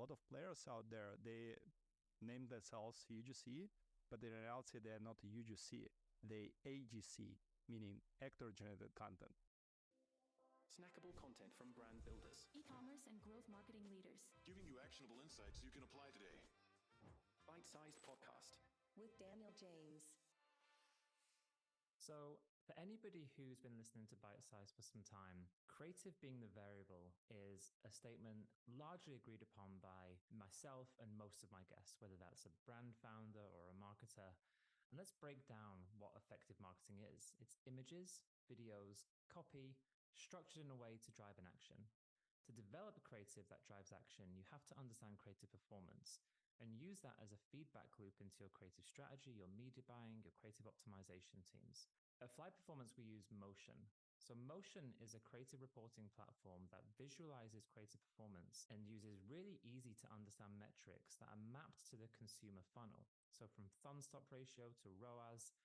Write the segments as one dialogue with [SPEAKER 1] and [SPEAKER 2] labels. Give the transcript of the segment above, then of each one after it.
[SPEAKER 1] lot of players out there, they name themselves UGC, but in reality, they're not UGC. They AGC, meaning actor-generated content.
[SPEAKER 2] Snackable content from brand builders,
[SPEAKER 3] e-commerce and growth marketing leaders,
[SPEAKER 4] giving you actionable insights you can apply today.
[SPEAKER 2] Bite-sized podcast
[SPEAKER 5] with Danil James.
[SPEAKER 6] So for anybody who's been listening to Bite Size for some time, creative being the variable is a statement largely agreed upon by myself and most of my guests, whether that's a brand founder or a marketer. And let's break down what effective marketing is. It's images, videos, copy, structured in a way to drive an action. To develop a creative that drives action, you have to understand creative performance and use that as a feedback loop into your creative strategy, your media buying, your creative optimization teams. At Fly Performance, we use Motion. So Motion is a creative reporting platform that visualizes creative performance and uses really easy to understand metrics that are mapped to the consumer funnel. So from thumb stop ratio to ROAS,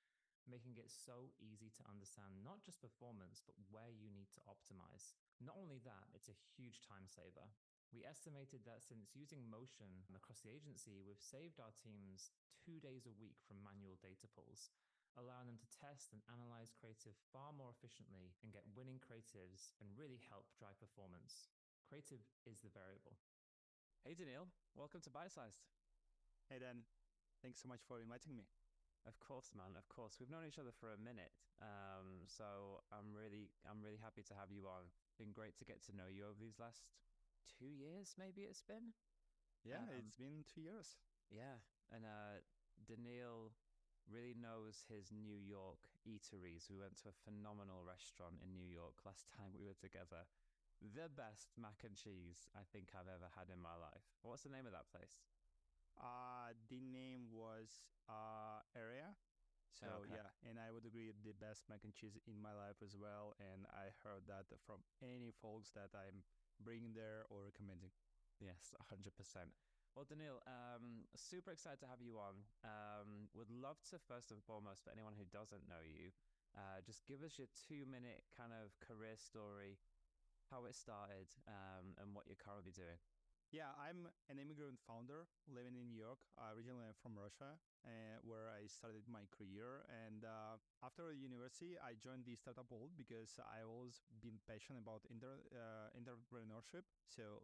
[SPEAKER 6] making it so easy to understand not just performance, but where you need to optimize. Not only that, it's a huge time saver. We estimated that since using Motion across the agency, we've saved our teams 2 days a week from manual data pulls, allowing them to test and analyze creative far more efficiently and get winning creatives and really help drive performance. Creative is the variable.
[SPEAKER 7] Hey, Danil. Welcome to Bite Sized.
[SPEAKER 1] Hey, Dan. Thanks so much for inviting me.
[SPEAKER 7] Of course, man. Of course. We've known each other for a minute. So I'm really happy to have you on. Been great to get to know you over these last 2 years, maybe it's been.
[SPEAKER 1] Yeah, it's been 2 years.
[SPEAKER 7] Yeah. And Danil really knows his New York eateries. We went to a phenomenal restaurant in New York last time we were together. The best mac and cheese I think I've ever had in my life. What's the name of that place?
[SPEAKER 1] The name was Area. So
[SPEAKER 7] Okay.
[SPEAKER 1] yeah, and I would agree the best mac and cheese in my life as well. And I heard that from any folks that I'm bringing there or recommending.
[SPEAKER 7] Yes, 100%. Well, Danil, super excited to have you on. Would love to, first and foremost, for anyone who doesn't know you, just give us your 2-minute kind of career story, how it started, and what you're currently doing.
[SPEAKER 1] Yeah, I'm an immigrant founder living in New York. Originally, I'm from Russia, where I started my career. And after university, I joined the startup world because I've always been passionate about entrepreneurship. So,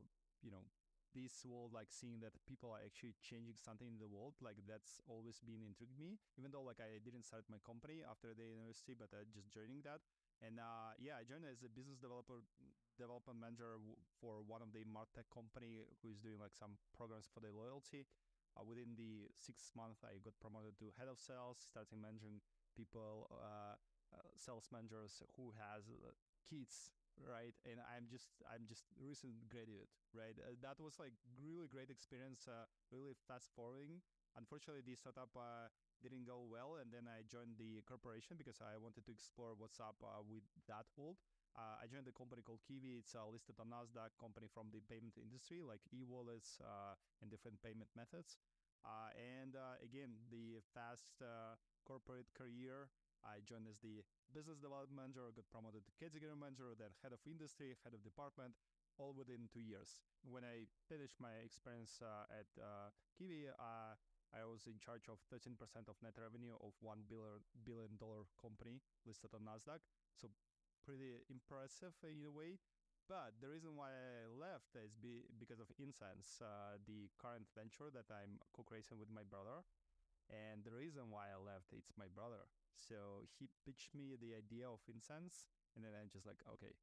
[SPEAKER 1] this world, like seeing that people are actually changing something in the world, like that's always been intrigued me, even though like I didn't start my company after the university, but just joining that. And I joined as a business development manager for one of the MarTech company who is doing like some programs for the loyalty. Within the 6 months, I got promoted to head of sales, starting managing people, sales managers who has kids, right? And I'm just recent graduate, right? That was like really great experience, really fast forwarding. Unfortunately, the startup didn't go well, and then I joined the corporation because I wanted to explore what's up with that world. I joined a company called Kiwi. It's listed on NASDAQ, company from the payment industry, like e-wallets and different payment methods. Again, the fast corporate career, I joined as the business development manager, got promoted to category manager, then head of industry, head of department, all within 2 years. When I finished my experience at Kiwi, I was in charge of 13% of net revenue of $1 billion company listed on NASDAQ. So pretty impressive in a way. But the reason why I left is because of Insense, the current venture that I'm co-creating with my brother. And the reason why I left, it's my brother. So he pitched me the idea of Insense. And then I'm just like, okay,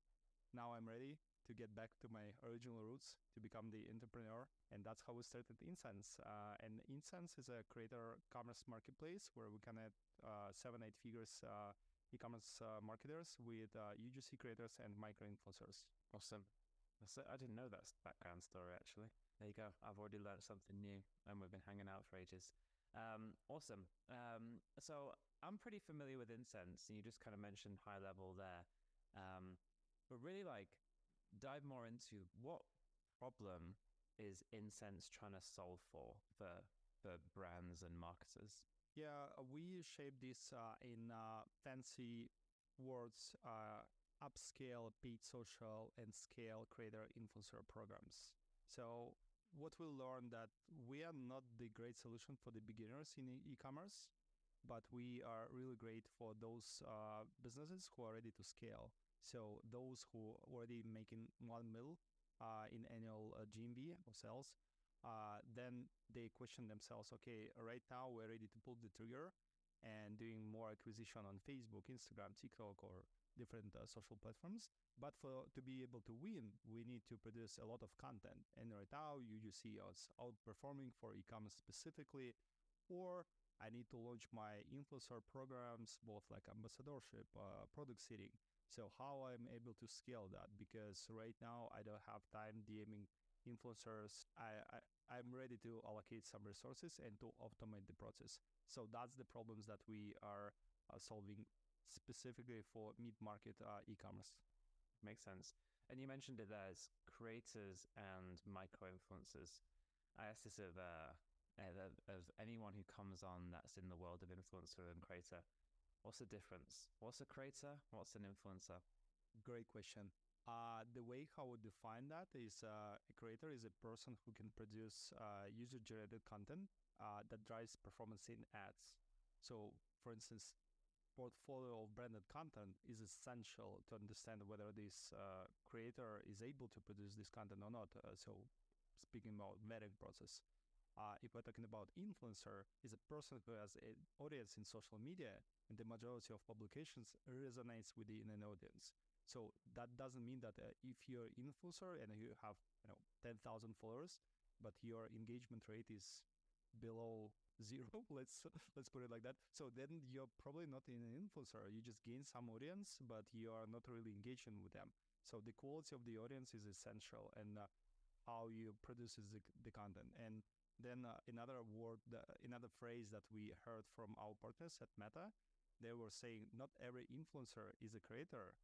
[SPEAKER 1] now I'm ready to get back to my original roots, to become the entrepreneur. And that's how we started Insense. And Insense is a creator commerce marketplace where we connect 7-8 figures e-commerce marketers with UGC creators and micro-influencers.
[SPEAKER 7] Awesome. I didn't know that background story, actually. There you go. I've already learned something new, and we've been hanging out for ages. Awesome. So I'm pretty familiar with Insense, and you just kind of mentioned high level there. But really, like, dive more into what problem is Insense trying to solve for brands and marketers?
[SPEAKER 1] Yeah, we shape this in fancy words, upscale paid social and scale creator influencer programs. So what we learned that we are not the great solution for the beginners in e-commerce, but we are really great for those businesses who are ready to scale. So those who already making 1 mil in annual GMV or sales, then they question themselves, okay, right now we're ready to pull the trigger and doing more acquisition on Facebook, Instagram, TikTok, or different social platforms. But to be able to win, we need to produce a lot of content. And right now, you see us outperforming for e-commerce specifically, or I need to launch my influencer programs, both like ambassadorship, product seeding. So how I'm able to scale that? Because right now I don't have time DMing influencers. I'm ready to allocate some resources and to automate the process. So that's the problems that we are solving specifically for mid-market e-commerce.
[SPEAKER 7] Makes sense. And you mentioned it as creators and micro-influencers. I asked this of anyone who comes on that's in the world of influencer and creator. What's the difference? What's a creator? What's an influencer?
[SPEAKER 1] Great question. The way how we define that is a creator is a person who can produce user-generated content that drives performance in ads. So, for instance, portfolio of branded content is essential to understand whether this creator is able to produce this content or not. So, speaking about vetting process. If we're talking about influencer, is a person who has an audience in social media, and the majority of publications resonates within an audience. So that doesn't mean that if you're an influencer and you have 10,000 followers, but your engagement rate is below 0, let's put it like that. So then you're probably not an influencer. You just gain some audience, but you are not really engaging with them. So the quality of the audience is essential, and how you produce the content. And then another phrase that we heard from our partners at Meta, they were saying not every influencer is a creator,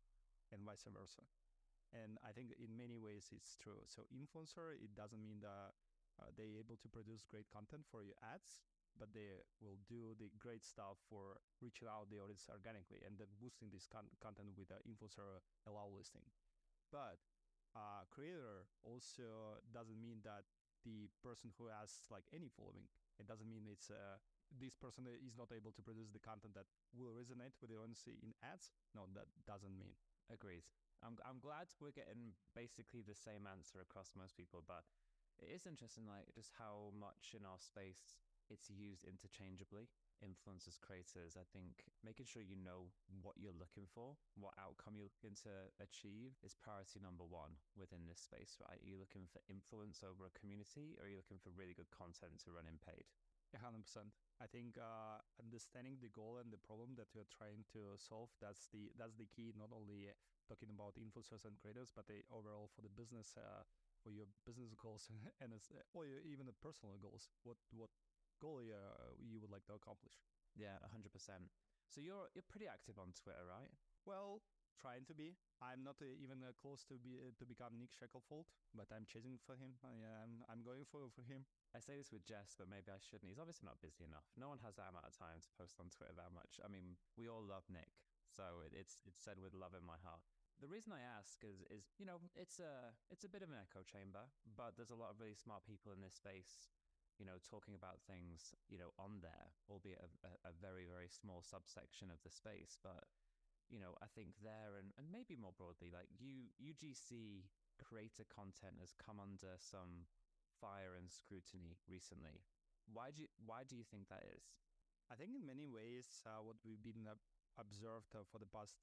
[SPEAKER 1] and vice versa. And I think in many ways it's true. So influencer, it doesn't mean that they're able to produce great content for your ads, but they will do the great stuff for reaching out the audience organically and then boosting this content with the influencer allow listing. But creator also doesn't mean that the person who has like any following. It doesn't mean it's this person is not able to produce the content that will resonate with the audience in ads. No, that doesn't mean.
[SPEAKER 7] Agreed. I'm glad we're getting basically the same answer across most people, but it is interesting, like just how much in our space it's used interchangeably. Influencers, creators, I think making sure you know what you're looking for, what outcome you're looking to achieve is priority number one within this space, right? Are you looking for influence over a community, or are you looking for really good content to run in paid?
[SPEAKER 1] 100%. I think understanding the goal and the problem that you're trying to solve, that's the key, not only talking about influencers and creators, but overall for the business, for your business goals and or even the personal goals. What goal you would like to accomplish?
[SPEAKER 7] Yeah, 100%. So you're pretty active on Twitter, right?
[SPEAKER 1] Well, trying to be. I'm not even close to become Nick Shackelford, but I'm chasing for him. I'm going for him.
[SPEAKER 7] I say this with Jess, but maybe I shouldn't. He's obviously not busy enough. No one has that amount of time to post on Twitter that much. I mean, we all love Nick, so it's said with love in my heart. The reason I ask is it's a bit of an echo chamber, but there's a lot of really smart people in this space, talking about things, on there, albeit a very, very small subsection of the space. But, I think there and maybe more broadly, like UGC creator content has come under some fire and scrutiny recently. Why do you think that is?
[SPEAKER 1] I think in many ways, what we've been observed for the past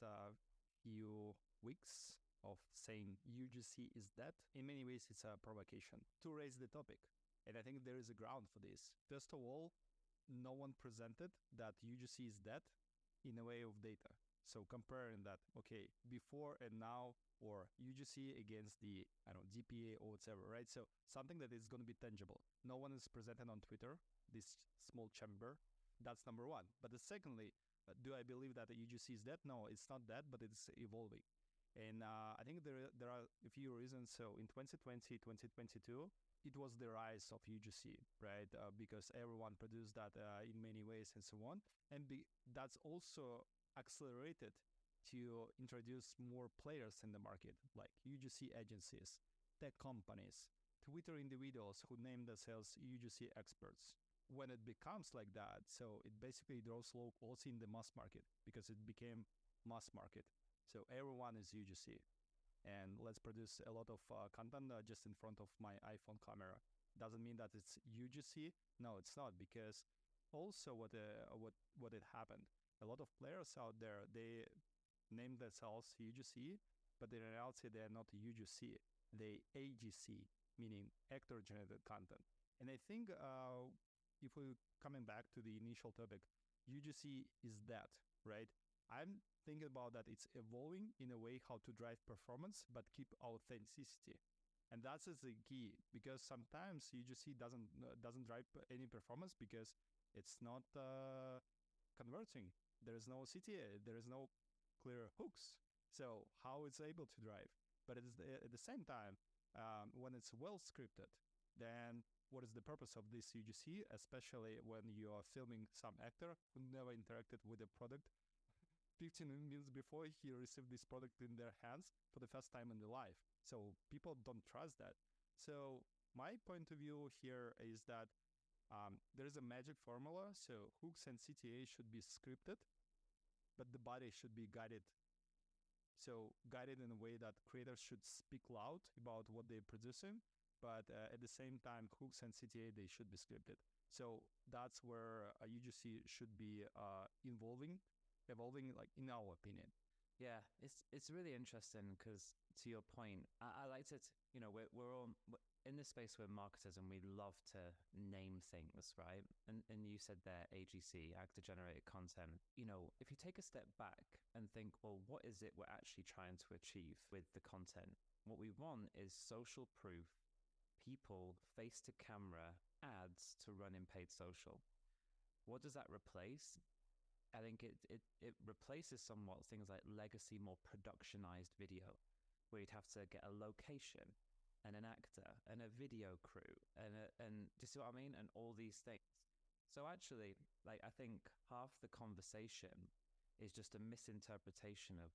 [SPEAKER 1] few weeks of saying UGC is dead, in many ways it's a provocation to raise the topic. And I think there is a ground for this. First of all, no one presented that UGC is dead in a way of data. So comparing that, okay, before and now, or UGC against the, DPA or whatever, right? So something that is going to be tangible. No one is presented on Twitter, this small chamber. That's number one. But secondly, do I believe that the UGC is dead? No, it's not dead, but it's evolving. And I think there are a few reasons. So in 2020, 2022, it was the rise of UGC, right? Because everyone produced that in many ways and so on. And that's also accelerated to introduce more players in the market, like UGC agencies, tech companies, Twitter individuals who name themselves UGC experts. When it becomes like that, so it basically draws low quality in the mass market because it became mass market. So everyone is UGC. And let's produce a lot of content just in front of my iPhone camera. Doesn't mean that it's UGC. No, it's not, because also what it happened. A lot of players out there, they name themselves UGC, but in reality they are not UGC. They AGC, meaning actor-generated content. And I think if we're coming back to the initial topic, UGC is dead, right? I'm thinking about that it's evolving in a way how to drive performance but keep authenticity. And that's the key, because sometimes UGC doesn't drive any performance because it's not converting. There is no CTA, there is no clear hooks. So how it's able to drive? But at the same time, when it's well scripted, then what is the purpose of this UGC, especially when you are filming some actor who never interacted with the product 15 minutes before he received this product in their hands for the first time in their life. So people don't trust that. So my point of view here is that there is a magic formula. So hooks and CTA should be scripted, but the body should be guided. So guided in a way that creators should speak loud about what they're producing, but at the same time, hooks and CTA, they should be scripted. So that's where a UGC should be evolving, like in our opinion.
[SPEAKER 7] Yeah, it's really interesting because, to your point, I liked it. You know, we're all in this space, we're marketers and we love to name things, right? And you said there, AGC, actor generated content. You know, if you take a step back and think, well, what is it we're actually trying to achieve with the content? What we want is social proof, people face to camera ads to run in paid social. What does that replace? I think it replaces somewhat things like legacy, more productionized video, where you'd have to get a location and an actor and a video crew and do you see what I mean? And all these things. So actually, like, I think half the conversation is just a misinterpretation of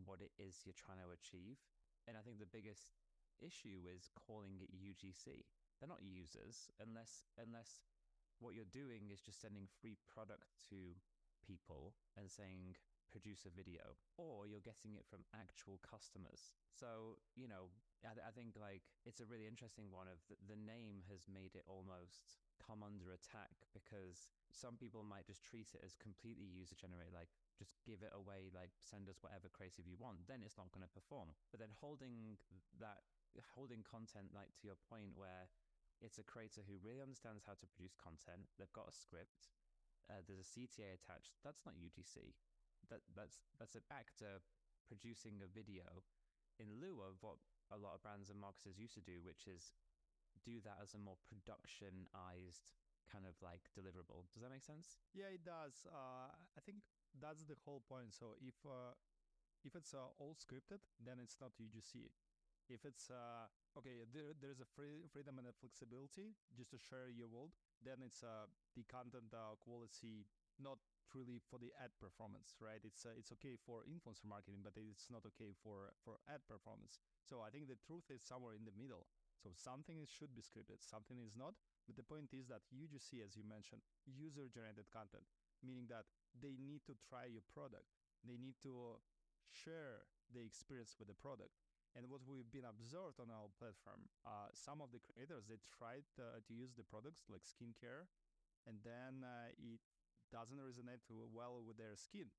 [SPEAKER 7] what it is you're trying to achieve. And I think the biggest issue is calling it UGC. They're not users unless what you're doing is just sending free product to people and saying produce a video, or you're getting it from actual customers. So, you know, I think like it's a really interesting one of the name has made it almost come under attack, because some people might just treat it as completely user generated, like just give it away, like send us whatever creative you want, then it's not going to perform. But then holding content, like to your point, where it's a creator who really understands how to produce content, they've got a script, there's a CTA attached, that's not UGC. That's an actor producing a video in lieu of what a lot of brands and marketers used to do, which is do that as a more productionized kind of like deliverable. Does that make sense?
[SPEAKER 1] Yeah, it does. I think that's the whole point. So if it's all scripted, then it's not UGC. If it's okay, there's a freedom and a flexibility just to share your world, then it's the content quality not truly for the ad performance, right? It's okay for influencer marketing, but it's not okay for ad performance. So I think the truth is somewhere in the middle. So something should be scripted, something is not. But the point is that UGC, as you mentioned, user-generated content, meaning that they need to try your product. They need to share the experience with the product. And what we've been observed on our platform, some of the creators, they tried to use the products like skincare, and then it doesn't resonate well with their skin.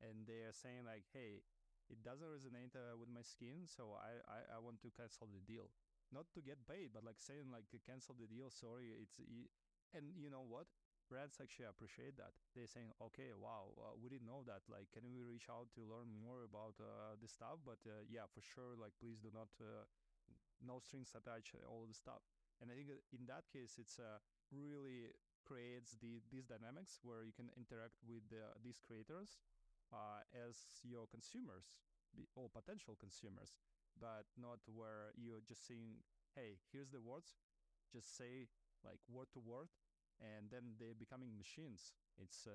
[SPEAKER 1] And they are saying like, hey, it doesn't resonate with my skin, so I want to cancel the deal. Not to get paid, but like saying like, cancel the deal, sorry. And you know what? Brands actually appreciate that. They're saying, okay, wow, we didn't know that. Like, can we reach out to learn more about this stuff? But yeah, for sure, like, please do not, no strings attached, all of the stuff. And I think in that case, it's really creates these dynamics where you can interact with these creators as your consumers or potential consumers, but not where you're just saying, hey, here's the words, just say like word to word, and then they're becoming machines. It's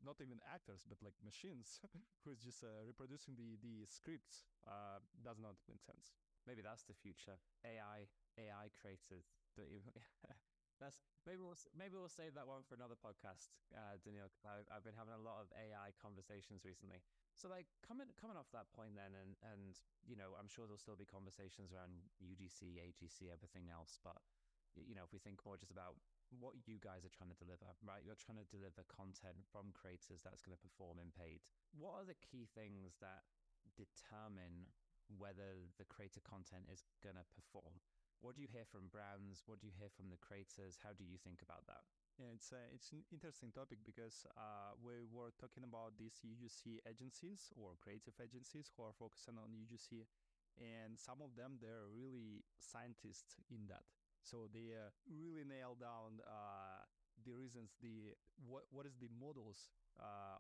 [SPEAKER 1] not even actors, but like machines who's just reproducing the scripts. Does not make sense.
[SPEAKER 7] maybe that's the future. AI creators. Don't you? That's maybe we'll save that one for another podcast, Danil. Because I've been having a lot of AI conversations recently. So like coming off that point then, and I'm sure there'll still be conversations around UGC, AGC, everything else. But if we think more just about what you guys are trying to deliver, right? You're trying to deliver content from creators that's going to perform in paid. What are the key things that determine whether the creator content is going to perform? What do you hear from brands? What do you hear from the creators? How do you think about that?
[SPEAKER 1] Yeah, it's an interesting topic because we were talking about these UGC agencies or creative agencies who are focusing on UGC, and some of them, they're really scientists in that. So they really nail down the reasons, what is the models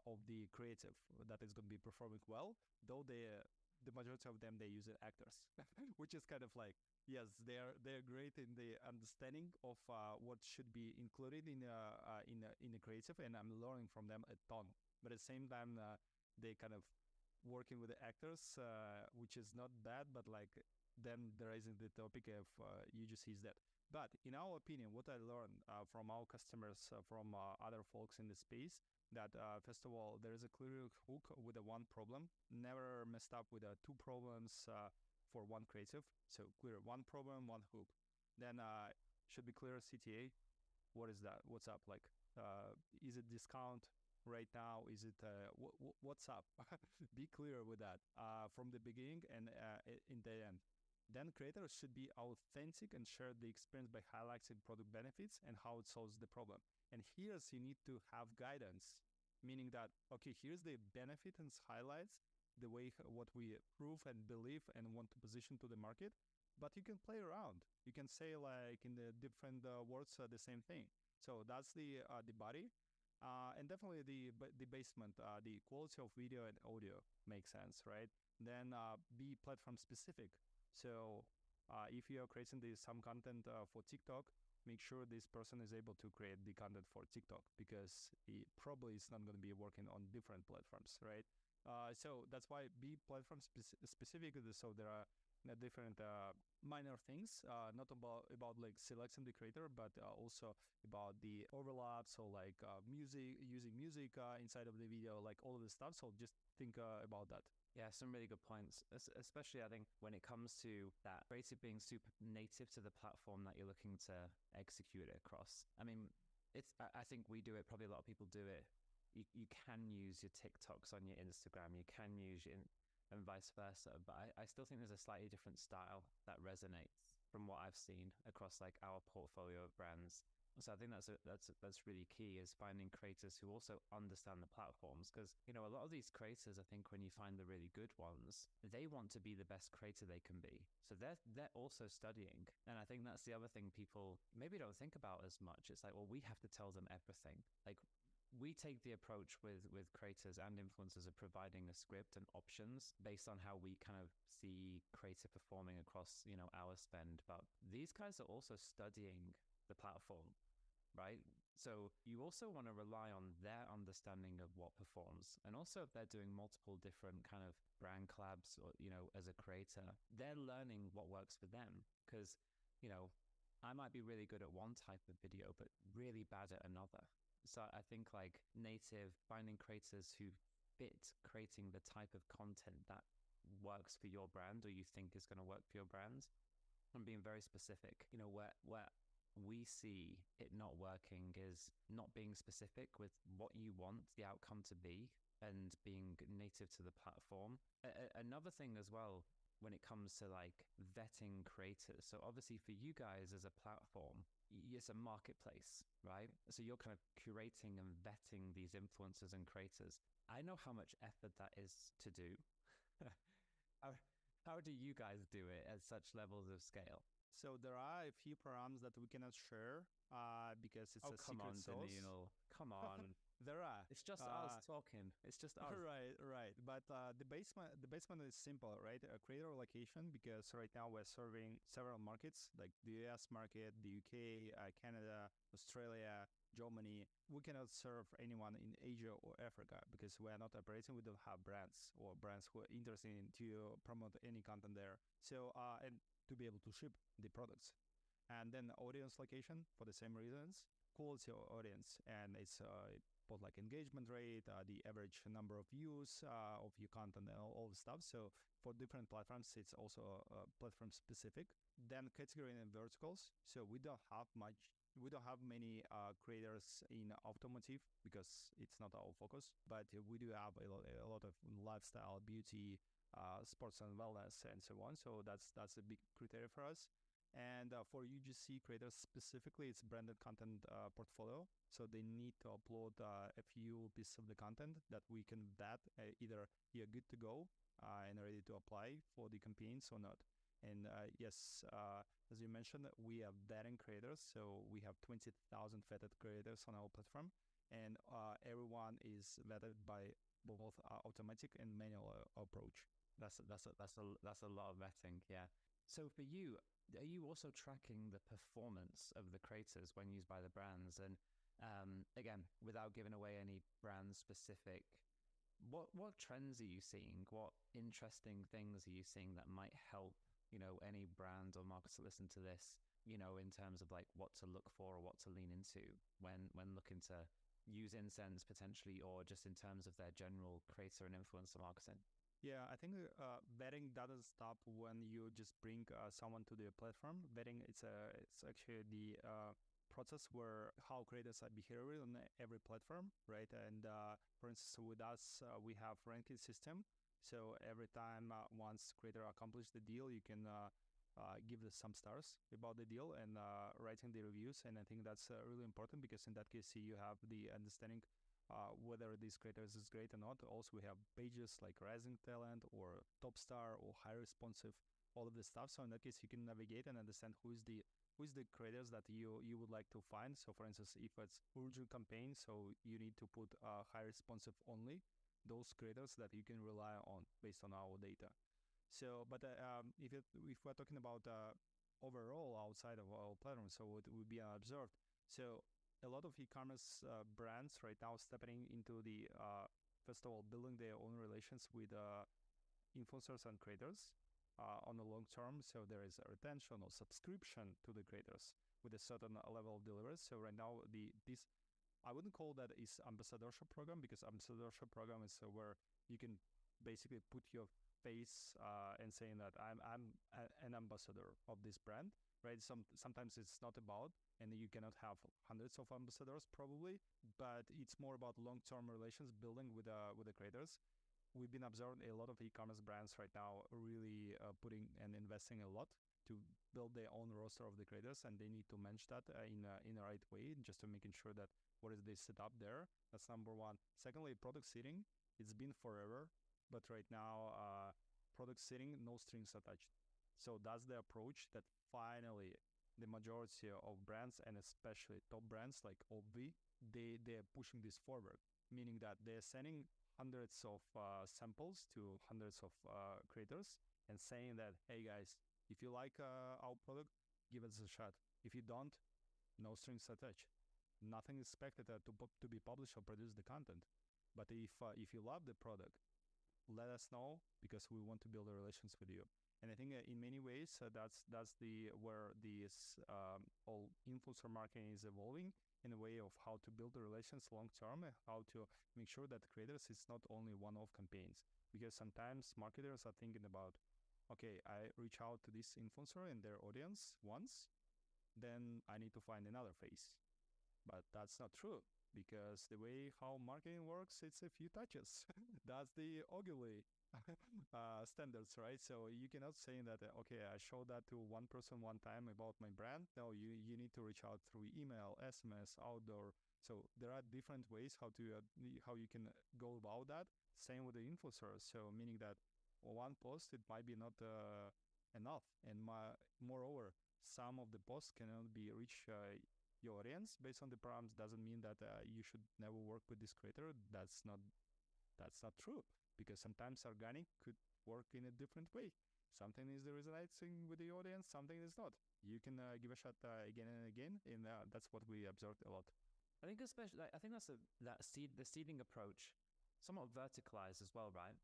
[SPEAKER 1] of the creative that is going to be performing well, though the majority of them, they use actors, which is kind of like, yes, they're great in the understanding of what should be included in the creative, and I'm learning from them a ton. But at the same time, they kind of working with the actors, which is not bad, but like then there isn't the topic of UGC Dead. But in our opinion, what I learned from our customers, from other folks in the space, that first of all, there is a clear hook with a one problem, never messed up with two problems for one creative. So clear one problem, one hook. Then should be clear CTA. What is that? What's up? Like, is it discount right now? Is it what's up? Be clear with that from the beginning and in the end. Then creators should be authentic and share the experience by highlighting product benefits and how it solves the problem. And here's you need to have guidance, meaning that, okay, here's the benefit and highlights, the way what we prove and believe and want to position to the market, but you can play around. You can say like in the different words the same thing. So that's the body, and definitely the basement, the quality of video and audio makes sense, right? Then be platform specific. So if you are creating some content for TikTok, make sure this person is able to create the content for TikTok, because he probably is not going to be working on different platforms, right? So that's why be platform specific. So there are different minor things, not about like selecting the creator, but also about the overlap. So like music, using music inside of the video, like all of this stuff. So just think about that.
[SPEAKER 7] Yeah, some really good points, especially I think when it comes to that creative being super native to the platform that you're looking to execute it across. I mean, I think we do it, probably a lot of people do it. You can use your TikToks on your Instagram, you can use and vice versa, but I still think there's a slightly different style that resonates from what I've seen across like our portfolio of brands. So I think that's really key, is finding creators who also understand the platforms, because a lot of these creators, I think when you find the really good ones, they want to be the best creator they can be. So they're also studying, and I think that's the other thing people maybe don't think about as much. It's like, well, we have to tell them everything. Like, we take the approach with creators and influencers of providing a script and options based on how we kind of see creator performing across our spend. But these guys are also studying the platform, right? So you also want to rely on their understanding of what performs. And also if they're doing multiple different kind of brand collabs or, as a creator, they're learning what works for them. Because, I might be really good at one type of video, but really bad at another. So I think like native, finding creators who fit creating the type of content that works for your brand or you think is going to work for your brand, and being very specific. Where we see it not working is not being specific with what you want the outcome to be and being native to the platform. Another thing as well, when it comes to like vetting creators. So obviously for you guys as a platform, it's a marketplace, right? So you're kind of curating and vetting these influencers and creators. I know how much effort that is to do. How do you guys do it at such levels of scale?
[SPEAKER 1] So there are a few programs that we cannot share because it's a secret sauce.
[SPEAKER 7] Danil. Come on.
[SPEAKER 1] There are.
[SPEAKER 7] It's just us talking. It's just us.
[SPEAKER 1] Right. But the basement is simple, right? A creator location, because right now we're serving several markets, like the US market, the UK, Canada, Australia, Germany. We cannot serve anyone in Asia or Africa because we are not operating. We don't have brands or brands who are interested in to promote any content there. So and to be able to ship the products. And then audience location for the same reasons, quality of audience, and it's both like engagement rate, the average number of views of your content, and all the stuff. So for different platforms, it's also platform specific. Then category and verticals. So we don't have many creators in automotive because it's not our focus, but we do have a lot of lifestyle, beauty, sports and wellness, and so on. So that's a big criteria for us. And for UGC creators specifically, it's branded content portfolio. So they need to upload a few pieces of the content that we can vet either you're good to go and ready to apply for the campaigns or not. And yes, as you mentioned, we are vetting creators. So we have 20,000 vetted creators on our platform, and everyone is vetted by both automatic and manual approach.
[SPEAKER 7] That's a lot of vetting, yeah. So for you, are you also tracking the performance of the creators when used by the brands? And again, without giving away any brand specific, what trends are you seeing? What interesting things are you seeing that might help, any brand or marketer listen to this, in terms of like what to look for or what to lean into when looking to use Insense potentially, or just in terms of their general creator and influencer marketing?
[SPEAKER 1] Yeah, I think vetting doesn't stop when you just bring someone to the platform. Vetting, it's actually the process where how creators are behaving on every platform, right? And for instance, with us, we have ranking system. So every time once creator accomplish the deal, you can give some stars about the deal and writing the reviews. And I think that's really important because in that case, you have the understanding whether these creators is great or not. Also, we have pages like Rising Talent or Top Star or High Responsive, all of this stuff. So in that case, you can navigate and understand who is the creators that you would like to find. So for instance, if it's urgent campaign, so you need to put High Responsive only, those creators that you can rely on based on our data. So, but if we're talking about overall outside of our platform, so it would be observed. So a lot of e-commerce brands right now stepping into the, first of all, building their own relations with influencers and creators on the long term. So there is a retention or subscription to the creators with a certain level of delivery. So right now, this I wouldn't call that is ambassadorship program, because ambassadorship program is where you can basically put your face and saying that I'm an ambassador of this brand, right? Sometimes it's not about, and you cannot have hundreds of ambassadors probably, but it's more about long-term relations building with the creators. We've been observing a lot of e-commerce brands right now really putting and investing a lot to build their own roster of the creators, and they need to manage that in the right way, just to making sure that what is they set up there. That's number one. Secondly, product seeding. It's been forever, but right now, product seeding, no strings attached. So that's the approach that finally the majority of brands, and especially top brands like OV, they're pushing this forward, meaning that they're sending hundreds of samples to hundreds of creators and saying that, hey guys, if you like our product, give us a shot. If you don't, no strings attached. Nothing is expected to be published or produce the content. But if you love the product, let us know, because we want to build a relations with you. And I think in many ways that's where this all influencer marketing is evolving, in a way of how to build the relations long term, and how to make sure that creators is not only one-off campaigns. Because sometimes marketers are thinking about, okay, I reach out to this influencer and their audience once, then I need to find another face. But that's not true, because the way how marketing works, it's a few touches. That's the Ogilvy standards, right? So you cannot say that, okay, I showed that to one person one time about my brand. No, you need to reach out through email, SMS, outdoor. So there are different ways how you can go about that. Same with the influencers. So meaning that one post, it might be not enough. And moreover, some of the posts cannot be reach your audience based on the prompts doesn't mean that you should never work with this creator. That's not true, because sometimes organic could work in a different way. Something is resonating with the audience, something is not. You can give a shot again and again, and that's what we observed a lot.
[SPEAKER 7] I think especially, I think that's the seeding approach, somewhat verticalized as well, right?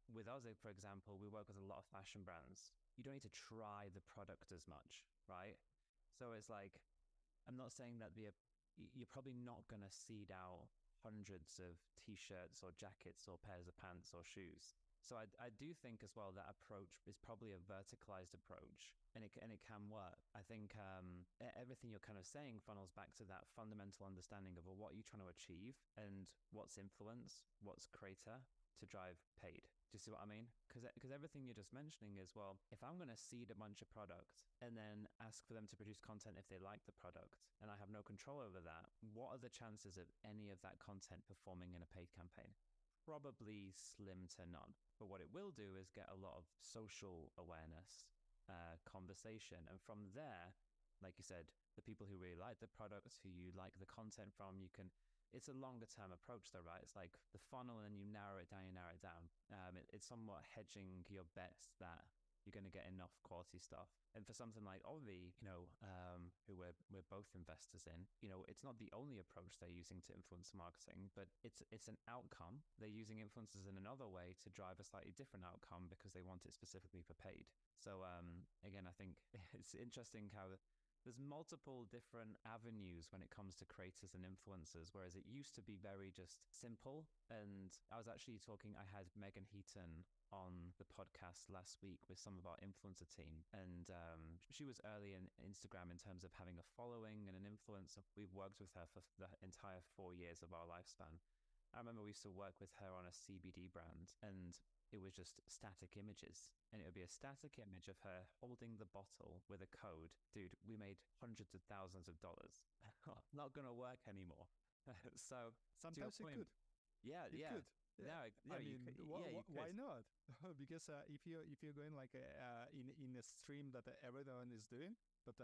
[SPEAKER 7] With us, for example, we work with a lot of fashion brands. You don't need to try the product as much, right? So it's like, I'm not saying that you're probably not going to seed out hundreds of t-shirts or jackets or pairs of pants or shoes. So I do think as well that approach is probably a verticalized approach, and it can work. I think everything you're kind of saying funnels back to that fundamental understanding of what you're trying to achieve and what's influence, what's creator to drive paid. Do you see what I mean? Because everything you're just mentioning is, well, if I'm going to seed a bunch of product and then ask for them to produce content if they like the product, and I have no control over that, what are the chances of any of that content performing in a paid campaign? Probably slim to none. But what it will do is get a lot of social awareness, conversation. And from there, like you said, the people who really like the products, who you like the content from, it's a longer term approach though, right? It's like the funnel, and then you narrow it down. It's somewhat hedging your bets that you're going to get enough quality stuff. And for something like Ovi, who we're both investors in, it's not the only approach they're using to influencer marketing, but it's an outcome. They're using influencers in another way to drive a slightly different outcome because they want it specifically for paid. So again, I think it's interesting how there's multiple different avenues when it comes to creators and influencers, whereas it used to be very just simple. And I had Megan Heaton on the podcast last week with some of our influencer team, and she was early in Instagram in terms of having a following and an influence. We've worked with her for the entire 4 years of our lifespan. I remember we used to work with her on a CBD brand, and it was just static images, and it would be a static image of her holding the bottle with a code. Dude, we made hundreds of thousands of dollars. Not gonna work anymore. So
[SPEAKER 1] sometimes it could.
[SPEAKER 7] Yeah,
[SPEAKER 1] it
[SPEAKER 7] yeah.
[SPEAKER 1] could.
[SPEAKER 7] Yeah,
[SPEAKER 1] why not? Because if you're going like in a stream that everyone is doing, but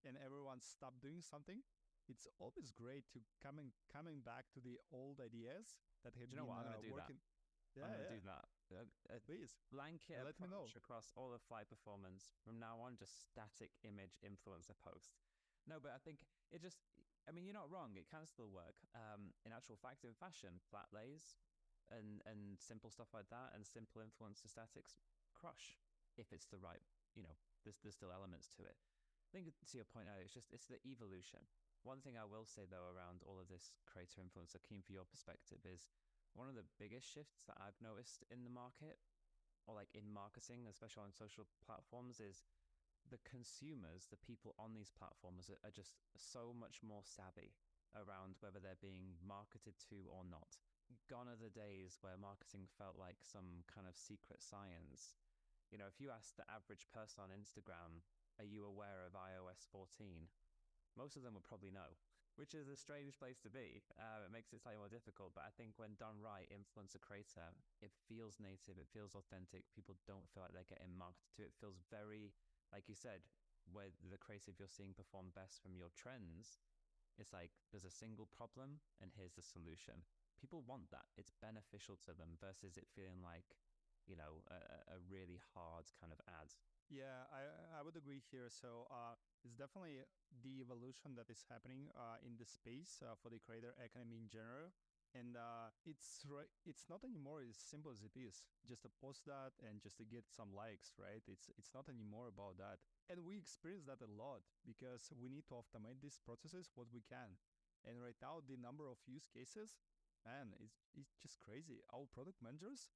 [SPEAKER 1] and everyone stopped doing something, it's always great to coming back to the old ideas that have been
[SPEAKER 7] I'm gonna do
[SPEAKER 1] working.
[SPEAKER 7] That. I'm gonna do that.
[SPEAKER 1] Please
[SPEAKER 7] blanket
[SPEAKER 1] let me know
[SPEAKER 7] across all of Flight Performance from now on. Just static image influencer post. No, but I think you're not wrong. It can still work. In actual fact, in fashion, flat lays and simple stuff like that, and simple influencer statics crush if it's the right. There's still elements to it. I think to your point, it's the evolution. One thing I will say though around all of this creator influencer, keen for your perspective, is one of the biggest shifts that I've noticed in the market, or like in marketing, especially on social platforms, is the consumers, the people on these platforms are just so much more savvy around whether they're being marketed to or not. Gone are the days where marketing felt like some kind of secret science. If you ask the average person on Instagram, are you aware of iOS 14? Most of them would probably know, which is a strange place to be. It makes it slightly more difficult, but I think when done right, influencer creator, it feels native, it feels authentic. People don't feel like they're getting marketed to. It feels very, like you said, where the creative you're seeing perform best from your trends, it's like there's a single problem and here's the solution. People want that. It's beneficial to them versus it feeling like, a really hard kind of ad.
[SPEAKER 1] Yeah, I would agree here. So it's definitely the evolution that is happening in the space for the creator economy in general. And it's not anymore as simple as it is. Just to post that and just to get some likes, right? It's not anymore about that. And we experience that a lot because we need to automate these processes what we can. And right now, the number of use cases, man, it's just crazy. Our product managers,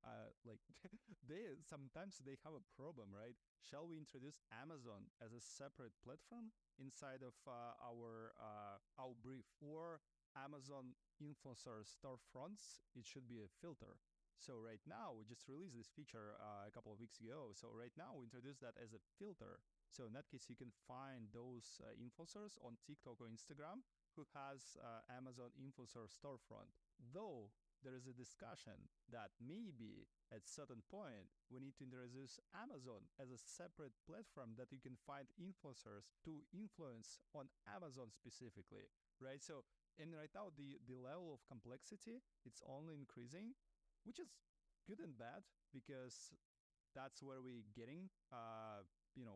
[SPEAKER 1] they sometimes have a problem, right? Shall we introduce Amazon as a separate platform inside of our brief, or Amazon influencer storefronts? It should be a filter. So right now, we just released this feature a couple of weeks ago. So right now, we introduced that as a filter. So in that case, you can find those influencers on TikTok or Instagram who has Amazon influencer storefront. Though there is a discussion that maybe at certain point we need to introduce Amazon as a separate platform that you can find influencers to influence on Amazon specifically, right? So, and right now the level of complexity, it's only increasing, which is good and bad because that's where we're getting,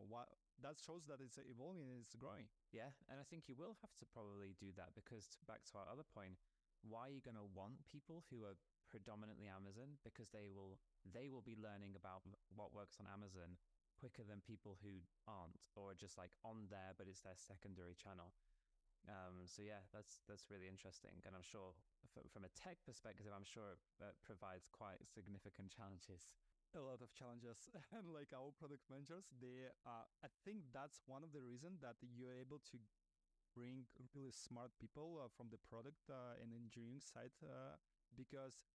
[SPEAKER 1] what that shows that it's evolving and it's growing.
[SPEAKER 7] Yeah, and I think you will have to probably do that because back to our other point, why are you going to want people who are predominantly Amazon? Because they will be learning about what works on Amazon quicker than people who aren't, or just like on there, but it's their secondary channel. So yeah, that's really interesting. And I'm sure from a tech perspective, I'm sure that provides quite significant challenges.
[SPEAKER 1] A lot of challenges. And like our product managers, I think that's one of the reasons that you're able to bring really smart people from the product and engineering side because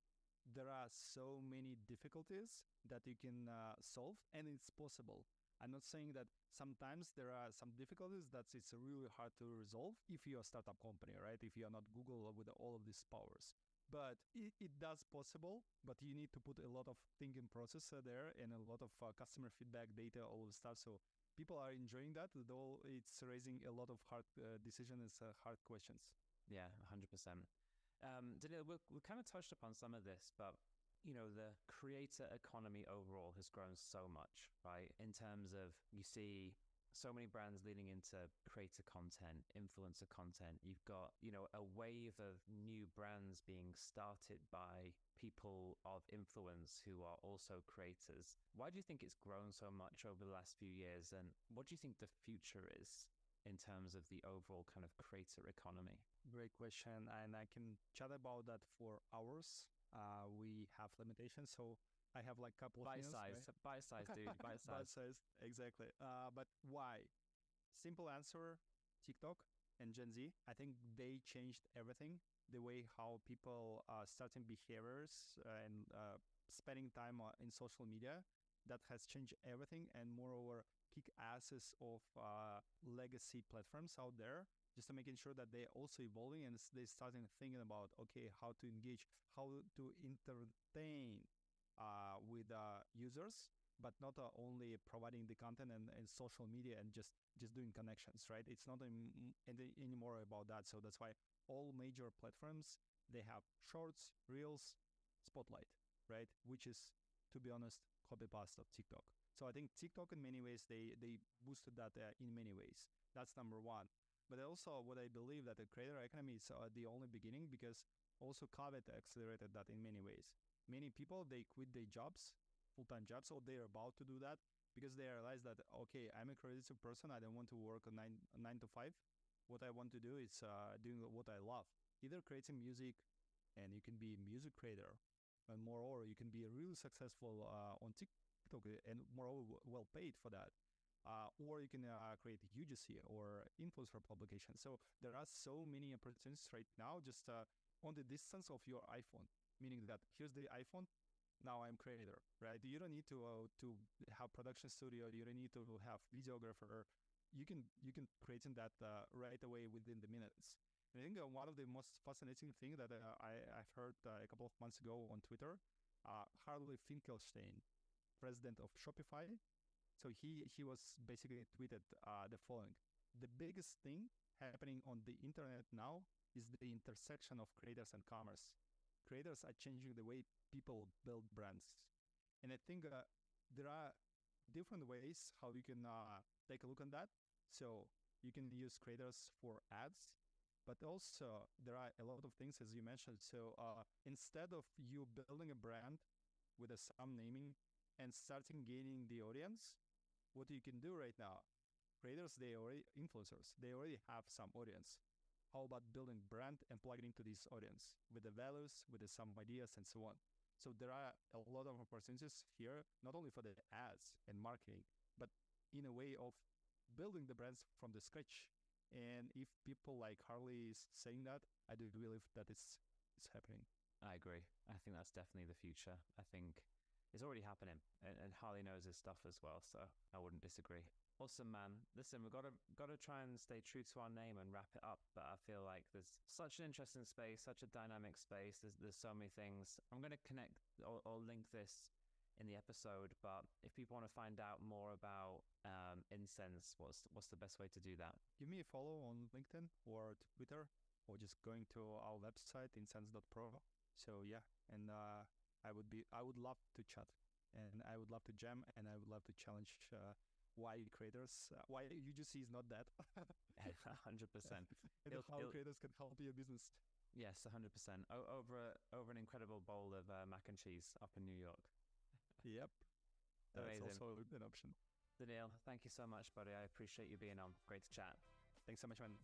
[SPEAKER 1] there are so many difficulties that you can solve, and it's possible. I'm not saying that sometimes there are some difficulties that it's really hard to resolve if you're a startup company, right? If you're not Google with all of these powers. But it does possible, but you need to put a lot of thinking process there and a lot of customer feedback data, all of stuff. So people are enjoying that, though it's raising a lot of hard decisions and hard questions.
[SPEAKER 7] Yeah, 100%. Danil, we kind of touched upon some of this, but the creator economy overall has grown so much, right? In terms of, you see so many brands leaning into creator content, influencer content. You've got, a wave of new brands being started by people of influence who are also creators. Why do you think it's grown so much over the last few years? And what do you think the future is in terms of the overall kind of creator economy?
[SPEAKER 1] Great question. And I can chat about that for hours. We have limitations, so I have like a couple of minutes.
[SPEAKER 7] Bite size, dude. Bite size.
[SPEAKER 1] Bite size, exactly. But why? Simple answer: TikTok and Gen Z. I think they changed everything. The way how people starting behaviors and spending time in social media, that has changed everything. And moreover, kick asses of legacy platforms out there, just to making sure that they're also evolving and they starting thinking about, okay, how to engage, how to entertain with users, but not only providing the content and social media and just doing connections, right? It's not anymore about that. So that's why all major platforms, they have shorts, reels, spotlight, right? Which is, to be honest, copy-paste of TikTok. So I think TikTok in many ways, they boosted that in many ways. That's number one. But also what I believe that the creator economy is the only beginning, because also COVID accelerated that in many ways. Many people, they quit their jobs, full-time jobs, or they're about to do that because they realize that, okay, I'm a creative person. I don't want to work a 9 to 5. What I want to do is doing what I love, either creating music, and you can be a music creator, and moreover, you can be really successful on TikTok and moreover, well paid for that. Or you can create a UGC or influencer publication. So there are so many opportunities right now just on the distance of your iPhone, meaning that here's the iPhone, now I'm creator, right? You don't need to have production studio. You don't need to have videographer. You can create in that right away within the minutes. And I think one of the most fascinating things that I've heard a couple of months ago on Twitter, Harley Finkelstein, president of Shopify. So he was basically tweeted the following: the biggest thing happening on the internet now is the intersection of creators and commerce. Creators are changing the way people build brands. And I think there are different ways how you can take a look on that. So you can use creators for ads, but also there are a lot of things, as you mentioned. So instead of you building a brand with some naming and starting gaining the audience, what you can do right now, creators, they already influencers, they already have some audience. How about building brand and plugging into this audience with the values, with some ideas and so on? So there are a lot of opportunities here, not only for the ads and marketing, but in a way of building the brands from the scratch. And if people like Harley is saying that, I do believe that it's happening.
[SPEAKER 7] I agree. I think that's definitely the future. I think it's already happening, and Harley knows his stuff as well, so I wouldn't disagree. Awesome, man. Listen, we've got to try and stay true to our name and wrap it up. But I feel like there's such an interesting space, such a dynamic space. There's so many things. I'm going to connect or link this in the episode. But if people want to find out more about Insense, what's the best way to do that?
[SPEAKER 1] Give me a follow on LinkedIn or Twitter, or just going to our website insense.pro. So yeah, and I would love to chat, and I would love to jam, and I would love to challenge why creators, why UGC is not dead.
[SPEAKER 7] 100%.
[SPEAKER 1] And how creators can help your business.
[SPEAKER 7] Yes, 100%. Over an incredible bowl of mac and cheese up in New York.
[SPEAKER 1] Yep, that's
[SPEAKER 7] Amazing.
[SPEAKER 1] also an option.
[SPEAKER 7] Danil, thank you so much, buddy. I appreciate you being on. Great to chat.
[SPEAKER 1] Thanks so much, man.